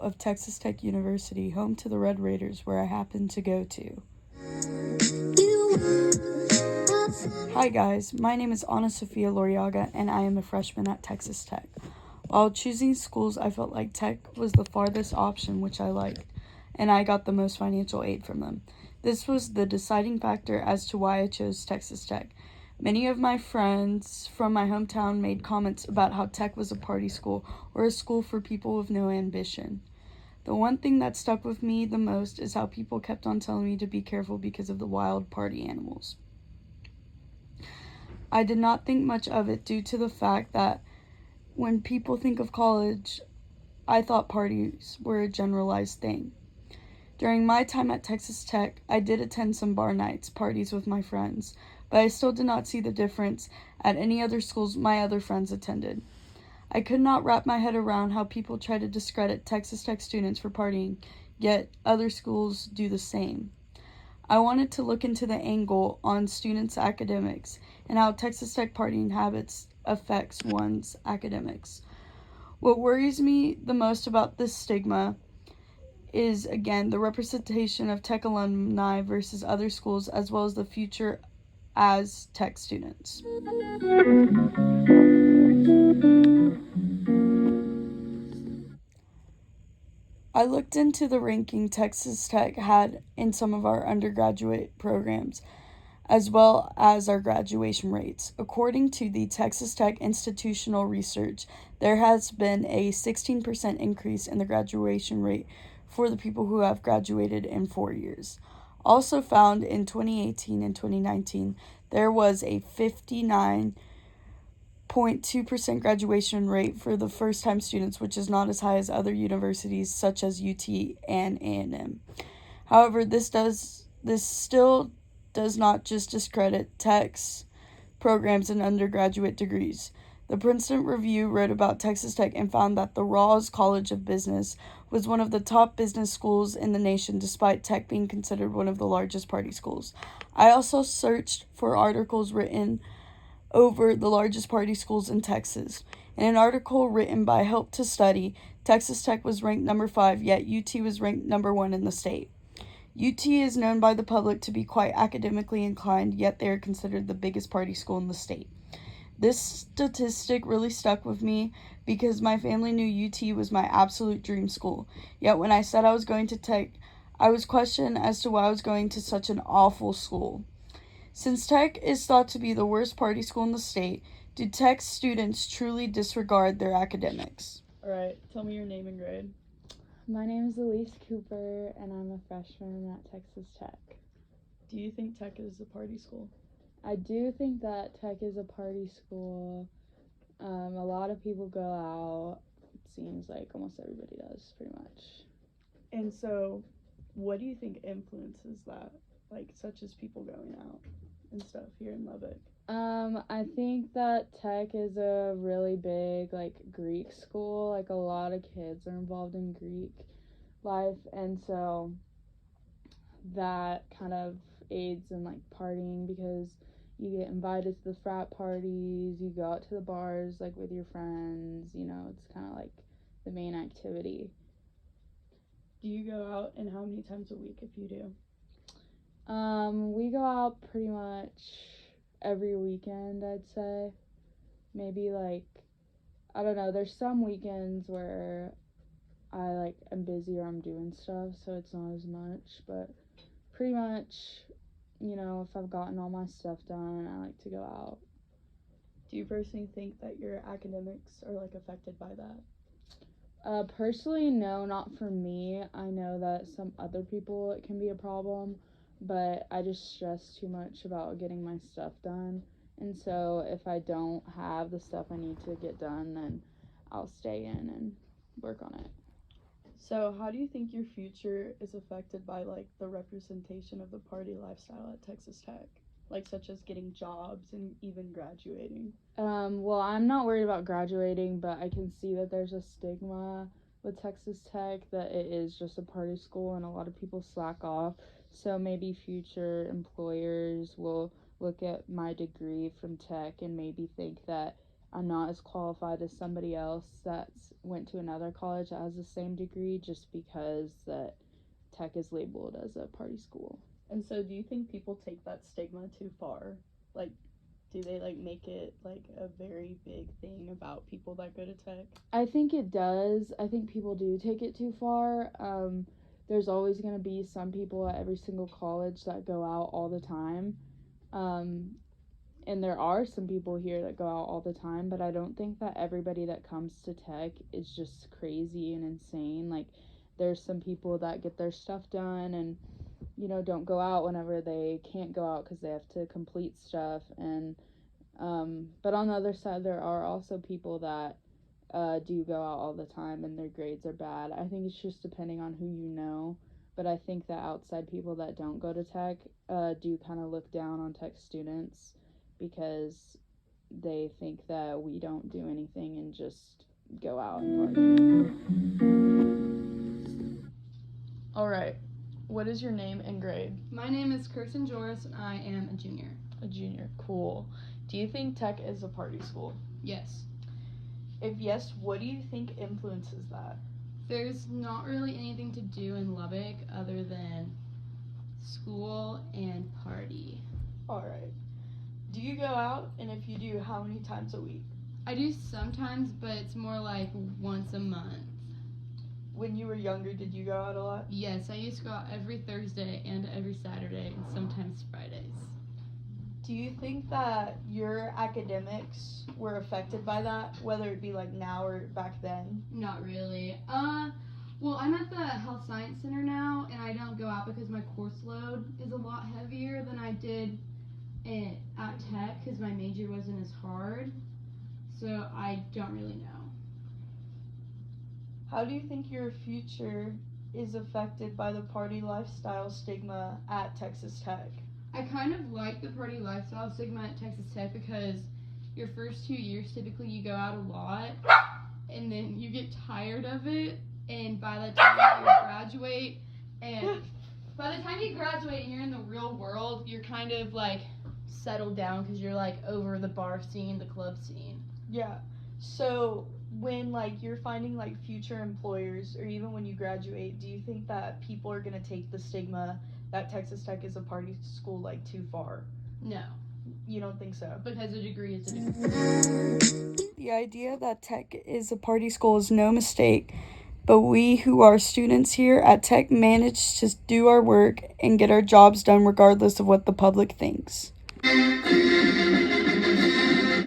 of Texas Tech University, home to the Red Raiders, where I happen to go to. Hi guys, my name is Ana Sofia Loriaga, and I am a freshman at Texas Tech. While choosing schools, I felt like Tech was the farthest option, which I liked, and I got the most financial aid from them. This was the deciding factor as to why I chose Texas Tech. Many of my friends from my hometown made comments about how Tech was a party school or a school for people with no ambition. The one thing that stuck with me the most is how people kept on telling me to be careful because of the wild party animals. I did not think much of it due to the fact that when people think of college, I thought parties were a generalized thing. During my time at Texas Tech, I did attend some bar nights, parties with my friends, but I still did not see the difference at any other schools my other friends attended. I could not wrap my head around how people try to discredit Texas Tech students for partying, yet other schools do the same. I wanted to look into the angle on students' academics and how Texas Tech partying habits affects one's academics. What worries me the most about this stigma is, again, the representation of Tech alumni versus other schools, as well as the future as Tech students. I looked into the ranking Texas Tech had in some of our undergraduate programs, as well as our graduation rates. According to the Texas Tech Institutional Research, there has been a 16% increase in the graduation rate for the people who have graduated in 4 years. Also found in 2018 and 2019, there was a 59.2% graduation rate for the first-time students, which is not as high as other universities such as UT and A&M. However, this still does not just discredit Tech's programs and undergraduate degrees. The Princeton Review wrote about Texas Tech and found that the Rawls College of Business was one of the top business schools in the nation, despite Tech being considered one of the largest party schools. I also searched for articles written over the largest party schools in Texas. In an article written by Help to Study, Texas Tech was ranked number 5, yet UT was ranked number 1 in the state. UT is known by the public to be quite academically inclined, yet they are considered the biggest party school in the state. This statistic really stuck with me because my family knew UT was my absolute dream school. Yet when I said I was going to Tech, I was questioned as to why I was going to such an awful school. Since Tech is thought to be the worst party school in the state, do Tech students truly disregard their academics? All right, tell me your name and grade. My name is Elise Cooper, and I'm a freshman at Texas Tech. Do you think Tech is a party school? I do think that Tech is a party school. A lot of people go out. It seems like almost everybody does, pretty much. And so, what do you think influences that? Like, such as people going out and stuff here in Lubbock? I think that Tech is a really big, Greek school. Like, a lot of kids are involved in Greek life, and so that kind of aids in, partying because you get invited to the frat parties, you go out to the bars, with your friends, it's kind of, the main activity. Do you go out, and how many times a week if you do? We go out pretty much every weekend, I'd say. Maybe I don't know, there's some weekends where I am busy or I'm doing stuff, so it's not as much, but pretty much, if I've gotten all my stuff done, I like to go out. Do you personally think that your academics are affected by that? Personally, no, not for me. I know that some other people it can be a problem, but I just stress too much about getting my stuff done. And so if I don't have the stuff I need to get done, then I'll stay in and work on it. So how do you think your future is affected by the representation of the party lifestyle at Texas Tech? Such as getting jobs and even graduating? Well, I'm not worried about graduating, but I can see that there's a stigma with Texas Tech that it is just a party school and a lot of people slack off. So maybe future employers will look at my degree from Tech and maybe think that I'm not as qualified as somebody else that's went to another college that has the same degree, just because that Tech is labeled as a party school. And so, do you think people take that stigma too far? Like, do they like make it like a very big thing about people that go to Tech? I think it does. I think people do take it too far. There's always going to be some people at every single college that go out all the time. Um, and there are some people here that go out all the time, but I don't think that everybody that comes to Tech is just crazy and insane. Like, there's some people that get their stuff done and, you know, don't go out whenever they can't go out because they have to complete stuff. And but on the other side, there are also people that do go out all the time and their grades are bad. I think it's just depending on who you know. But I think that outside people that don't go to Tech do kind of look down on Tech students because they think that we don't do anything and just go out and party. All right. What is your name and grade? My name is Kirsten Joris, and I am a junior. A junior. Cool. Do you think Tech is a party school? Yes. If yes, what do you think influences that? There's not really anything to do in Lubbock other than school and party. All right. Do you go out? And if you do, how many times a week? I do sometimes, but it's more like once a month. When you were younger, did you go out a lot? Yes, I used to go out every Thursday and every Saturday and sometimes Fridays. Do you think that your academics were affected by that, whether it be like now or back then? Not really. Well, I'm at the Health Science Center now, and I don't go out because my course load is a lot heavier than I did at Tech because my major wasn't as hard. So I don't really know. How do you think your future is affected by the party lifestyle stigma at Texas Tech? I kind of like the party lifestyle stigma at Texas Tech because your first 2 years, typically you go out a lot, and then you get tired of it, and by the time you graduate, and you're in the real world, you're kind of like settled down because you're like over the bar scene, the club scene. Yeah. So when like you're finding like future employers or even when you graduate, do you think that people are going to take the stigma that Texas Tech is a party school like too far? No. You don't think so? Because a degree is a degree. The idea that Tech is a party school is no mistake, but we who are students here at Tech manage to do our work and get our jobs done regardless of what the public thinks.